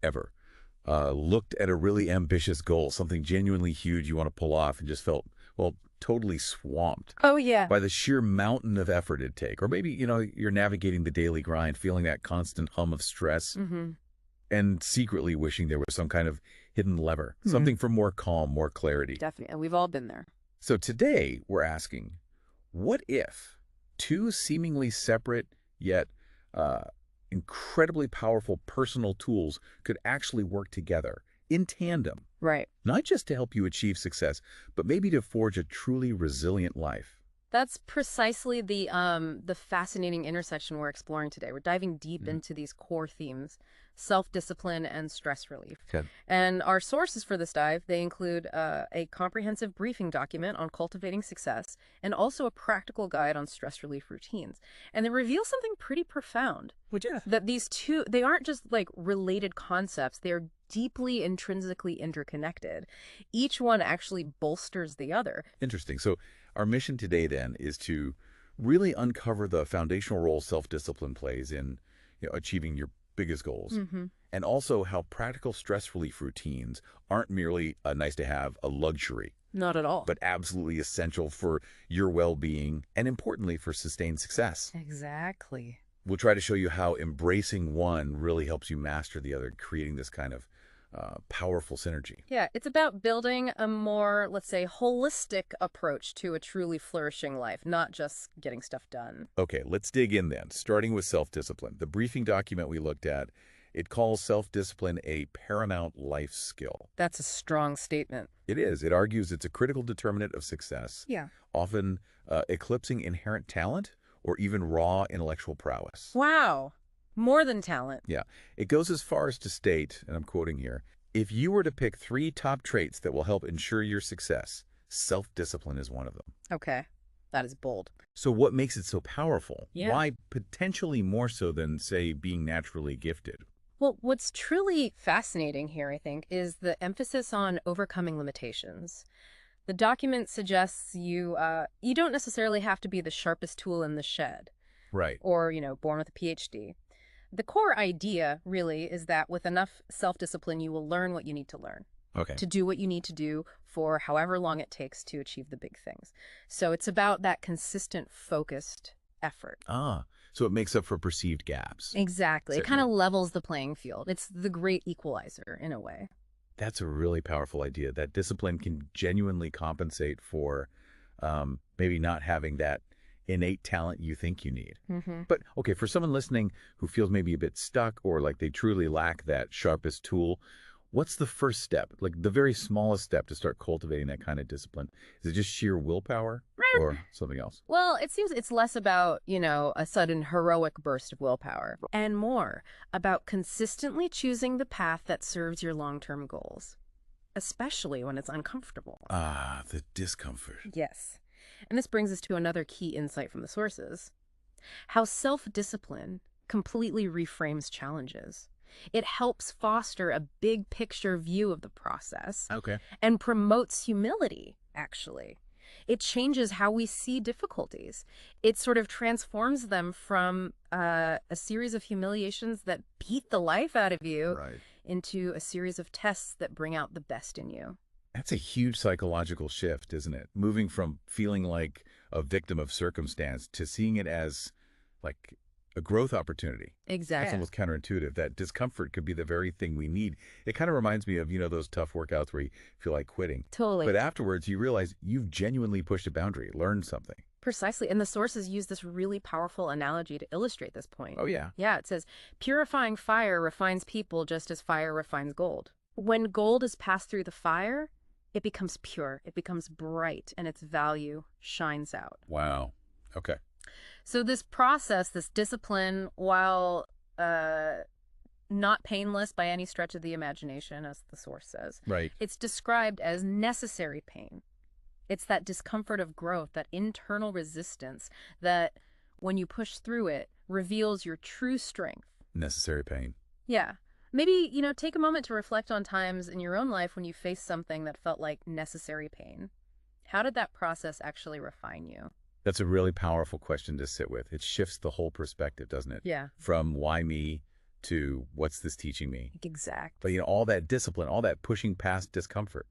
ever looked at a really ambitious goal, something genuinely huge you want to pull off, and just felt, well, totally swamped Oh, yeah. by the sheer mountain of effort it'd take? Or maybe, you're navigating the daily grind, feeling that constant hum of stress, and secretly wishing there was some kind of hidden lever, something for more calm, more clarity. Definitely. And we've all been there. So today we're asking, what if two seemingly separate yet incredibly powerful personal tools could actually work together in tandem, Right. not just to help you achieve success, but maybe to forge a truly resilient life? That's precisely the fascinating intersection we're exploring today. We're diving deep into these core themes, self-discipline and stress relief. Good. And our sources for this dive, they include a comprehensive briefing document on cultivating success and also a practical guide on stress relief routines. And they reveal something pretty profound. Which is? That these two, they aren't just like related concepts, they're deeply intrinsically interconnected. Each one actually bolsters the other. Interesting. So our mission today then is to really uncover the foundational role self-discipline plays in achieving your biggest goals, and also how practical stress relief routines aren't merely a nice to have, a luxury, Not at all. but absolutely essential for your well-being and importantly for sustained success. Exactly. We'll try to show you how embracing one really helps you master the other, creating this kind of powerful synergy. Yeah, it's about building a more, let's say, holistic approach to a truly flourishing life, not just getting stuff done. Okay, let's dig in then, starting with self-discipline. The briefing document we looked at, it calls self-discipline a paramount life skill. That's a strong statement. It is. It argues it's a critical determinant of success, Yeah. often eclipsing inherent talent or even raw intellectual prowess. Wow. More than talent. Yeah. It goes as far as to state, and I'm quoting here, if you were to pick 3 top traits that will help ensure your success, self-discipline is one of them. Okay. That is bold. So what makes it so powerful? Yeah. Why potentially more so than, say, being naturally gifted? Well, what's truly fascinating here, I think, is the emphasis on overcoming limitations. The document suggests you don't necessarily have to be the sharpest tool in the shed Right. or, born with a PhD. The core idea, really, is that with enough self-discipline, you will learn what you need to learn, Okay. to do what you need to do for however long it takes to achieve the big things. So it's about that consistent, focused effort. So it makes up for perceived gaps. Exactly. It kind of Certainly. levels the playing field. It's the great equalizer, in a way. That's a really powerful idea, that discipline can genuinely compensate for maybe not having that innate talent you think you need. But, okay, for someone listening who feels maybe a bit stuck or like they truly lack that sharpest tool, what's the first step, like the very smallest step to start cultivating that kind of discipline? Is it just sheer willpower or something else? Well, it seems it's less about, a sudden heroic burst of willpower and more about consistently choosing the path that serves your long-term goals, especially when it's uncomfortable. The discomfort. Yes. And this brings us to another key insight from the sources. How self-discipline completely reframes challenges. It helps foster a big picture view of the process Okay. and promotes humility, actually. It changes how we see difficulties. It sort of transforms them from a series of humiliations that beat the life out of you Right. into a series of tests that bring out the best in you. That's a huge psychological shift, isn't it? Moving from feeling like a victim of circumstance to seeing it as like a growth opportunity. That's Exactly. almost counterintuitive. That discomfort could be the very thing we need. It kind of reminds me of, those tough workouts where you feel like quitting. Totally. But afterwards, you realize you've genuinely pushed a boundary, learned something. Precisely. And the sources use this really powerful analogy to illustrate this point. Oh, yeah. Yeah, it says, purifying fire refines people just as fire refines gold. When gold is passed through the fire, it becomes pure, it becomes bright, and its value shines out. Wow. Okay. So this process, this discipline, while not painless by any stretch of the imagination, as the source says, Right. it's described as necessary pain. It's that discomfort of growth, that internal resistance that, when you push through it, reveals your true strength. Necessary pain. Yeah. Maybe, take a moment to reflect on times in your own life when you faced something that felt like necessary pain. How did that process actually refine you? That's a really powerful question to sit with. It shifts the whole perspective, doesn't it? Yeah. From why me to what's this teaching me? Exact. But, all that discipline, all that pushing past discomfort,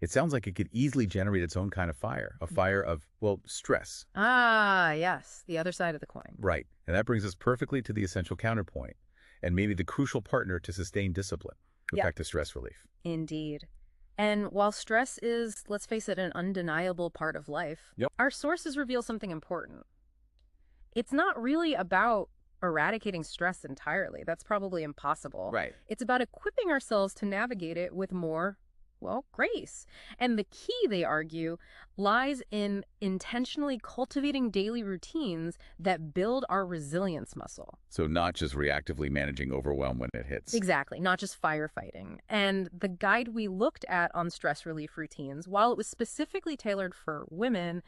it sounds like it could easily generate its own kind of fire, a fire of, well, stress. Ah, yes, the other side of the coin. Right. And that brings us perfectly to the essential counterpoint and maybe the crucial partner to sustain discipline, back to stress relief. Indeed. And while stress is, let's face it, an undeniable part of life, our sources reveal something important. It's not really about eradicating stress entirely. That's probably impossible. Right. It's about equipping ourselves to navigate it with more, well, grace. And the key, they argue, lies in intentionally cultivating daily routines that build our resilience muscle. So not just reactively managing overwhelm when it hits. Exactly, not just firefighting. And the guide we looked at on stress relief routines, while it was specifically tailored for women,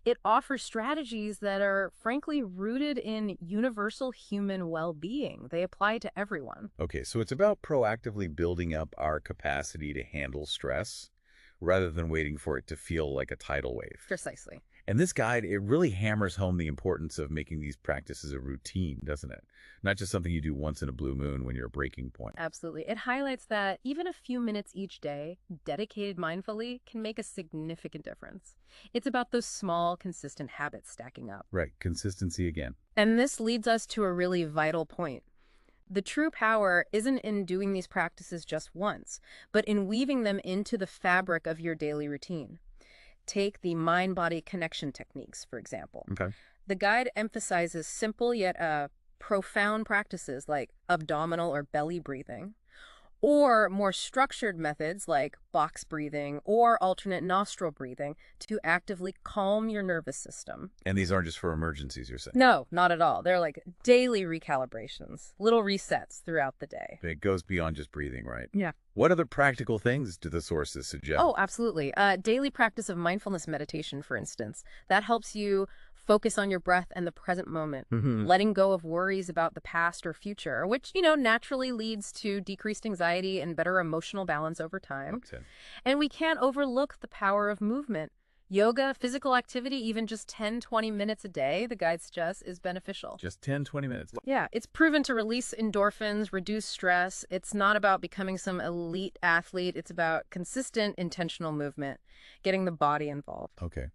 it offers strategies that are frankly rooted in universal human well-being. They apply to everyone. Okay, so it's about proactively building up our capacity to handle stress rather than waiting for it to feel like a tidal wave. Precisely. And this guide, it really hammers home the importance of making these practices a routine, doesn't it? Not just something you do once in a blue moon when you're a breaking point. Absolutely. It highlights that even a few minutes each day, dedicated mindfully, can make a significant difference. It's about those small, consistent habits stacking up. Right, consistency again. And this leads us to a really vital point. The true power isn't in doing these practices just once, but in weaving them into the fabric of your daily routine. Take the mind-body connection techniques, for example. Okay. The guide emphasizes simple yet profound practices like abdominal or belly breathing, or more structured methods like box breathing or alternate nostril breathing to actively calm your nervous system. And these aren't just for emergencies, you're saying? No, not at all. They're like daily recalibrations, little resets throughout the day. It goes beyond just breathing, right? Yeah. What other practical things do the sources suggest? Oh, absolutely. Daily practice of mindfulness meditation, for instance, that helps you focus on your breath and the present moment, letting go of worries about the past or future, which, naturally leads to decreased anxiety and better emotional balance over time. Okay. And we can't overlook the power of movement. Yoga, physical activity, even just 10-20 minutes a day, the guide suggests, is beneficial. Just 10-20 minutes. Yeah, it's proven to release endorphins, reduce stress. It's not about becoming some elite athlete. It's about consistent, intentional movement, getting the body involved. Okay.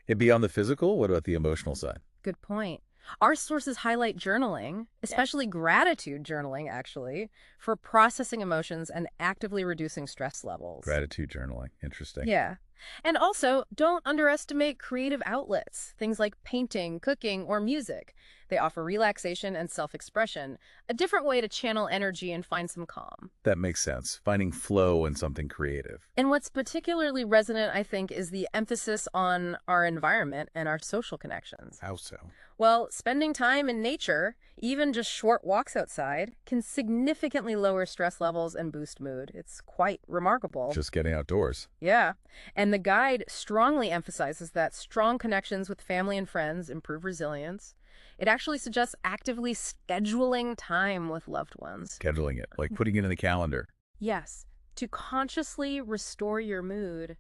And beyond the physical, what about the emotional side? Good point. Our sources highlight journaling, especially gratitude journaling, actually, for processing emotions and actively reducing stress levels. Gratitude journaling. Interesting. Yeah. And also, don't underestimate creative outlets, things like painting, cooking, or music. They offer relaxation and self-expression, a different way to channel energy and find some calm. That makes sense. Finding flow in something creative. And what's particularly resonant, I think, is the emphasis on our environment and our social connections. How so? Well, spending time in nature, even just short walks outside, can significantly lower stress levels and boost mood. It's quite remarkable. Just getting outdoors. Yeah. And the guide strongly emphasizes that strong connections with family and friends improve resilience. It actually suggests actively scheduling time with loved ones. Scheduling it, like putting it in the calendar. Yes. To consciously restore your mood.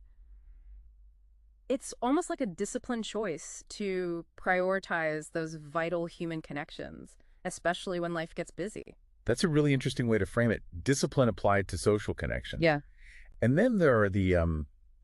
It's almost like a disciplined choice to prioritize those vital human connections, especially when life gets busy. That's a really interesting way to frame it. Discipline applied to social connection. Yeah. And then there are the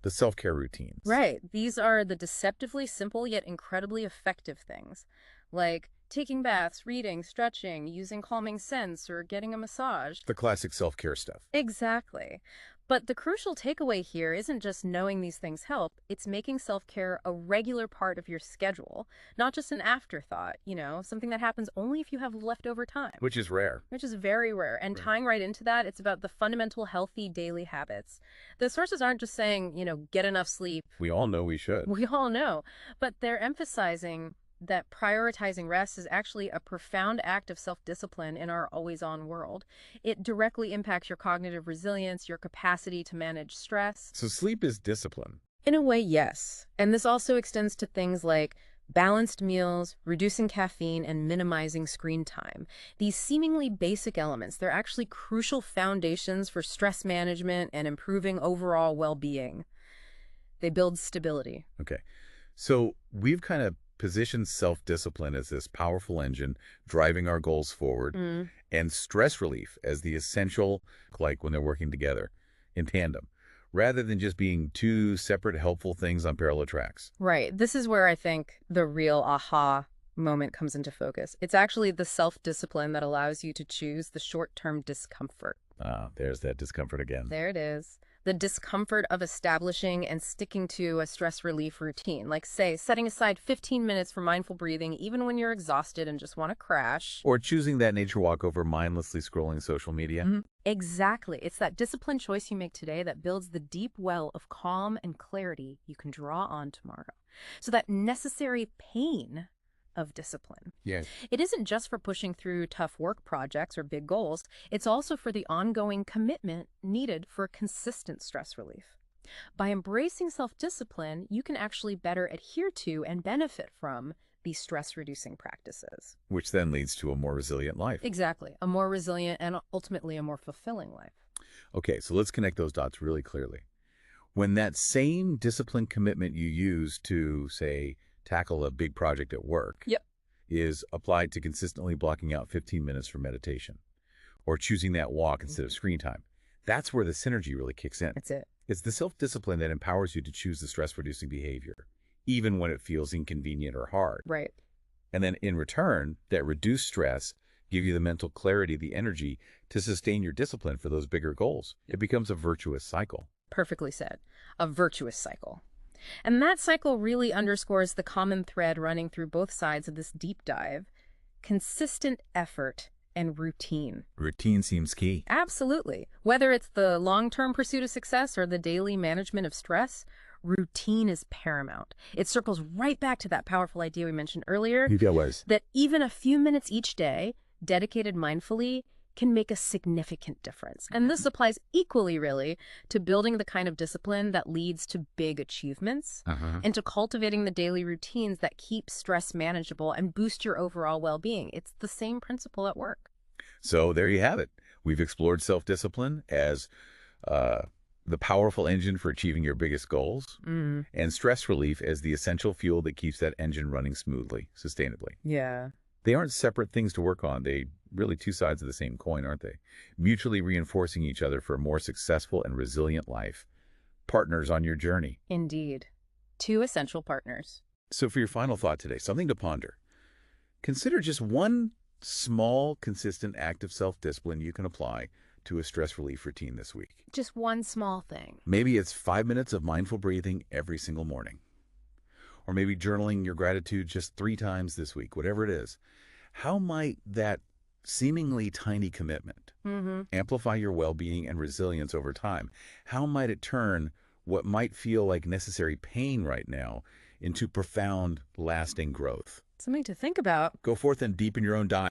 self-care routines. Right. These are the deceptively simple yet incredibly effective things, like taking baths, reading, stretching, using calming scents, or getting a massage. The classic self-care stuff. Exactly. But the crucial takeaway here isn't just knowing these things help, it's making self-care a regular part of your schedule, not just an afterthought, something that happens only if you have leftover time. Which is rare. Which is very rare. And tying right into that, it's about the fundamental healthy daily habits. The sources aren't just saying, get enough sleep. We all know we should. We all know. But they're emphasizing that prioritizing rest is actually a profound act of self-discipline in our always-on world. It directly impacts your cognitive resilience, your capacity to manage stress. So sleep is discipline. In a way, yes. And this also extends to things like balanced meals, reducing caffeine, and minimizing screen time. These seemingly basic elements, they're actually crucial foundations for stress management and improving overall well-being. They build stability. Okay. So we've kind of positions self-discipline as this powerful engine driving our goals forward, and stress relief as the essential, like when they're working together in tandem, rather than just being two separate helpful things on parallel tracks. Right. This is where I think the real aha moment comes into focus. It's actually the self-discipline that allows you to choose the short-term discomfort. Ah, there's that discomfort again. There it is. The discomfort of establishing and sticking to a stress relief routine, like, say, setting aside 15 minutes for mindful breathing even when you're exhausted and just want to crash. Or choosing that nature walk over mindlessly scrolling social media. Exactly. It's that disciplined choice you make today that builds the deep well of calm and clarity you can draw on tomorrow. So that necessary pain of discipline. Yes. It isn't just for pushing through tough work projects or big goals. It's also for the ongoing commitment needed for consistent stress relief. By embracing self-discipline, you can actually better adhere to and benefit from these stress-reducing practices. Which then leads to a more resilient life. Exactly. A more resilient and ultimately a more fulfilling life. Okay, so let's connect those dots really clearly. When that same disciplined commitment you use to, say, tackle a big project at work is applied to consistently blocking out 15 minutes for meditation or choosing that walk instead of screen time, that's where the synergy really kicks in. That's it. It's the self-discipline that empowers you to choose the stress-reducing behavior, even when it feels inconvenient or hard. Right. And then in return, that reduced stress give you the mental clarity, the energy to sustain your discipline for those bigger goals. It becomes a virtuous cycle. Perfectly said. A virtuous cycle. And that cycle really underscores the common thread running through both sides of this deep dive: consistent effort and routine. Routine seems key. Absolutely. Whether it's the long-term pursuit of success or the daily management of stress, routine is paramount. It circles right back to that powerful idea we mentioned earlier, that even a few minutes each day, dedicated mindfully, can make a significant difference. And this applies equally, really, to building the kind of discipline that leads to big achievements and to cultivating the daily routines that keep stress manageable and boost your overall well-being. It's the same principle at work. So there you have it. We've explored self-discipline as the powerful engine for achieving your biggest goals, and stress relief as the essential fuel that keeps that engine running smoothly, sustainably. Yeah. They aren't separate things to work on. They really two sides of the same coin, aren't they? Mutually reinforcing each other for a more successful and resilient life. Partners on your journey. Indeed. Two essential partners. So for your final thought today, something to ponder. Consider just one small, consistent act of self-discipline you can apply to a stress relief routine this week. Just one small thing. Maybe it's 5 minutes of mindful breathing every single morning. Or maybe journaling your gratitude just 3 times this week, whatever it is. How might that seemingly tiny commitment amplify your well-being and resilience over time? How might it turn what might feel like necessary pain right now into profound, lasting growth? Something to think about. Go forth and deepen your own dive.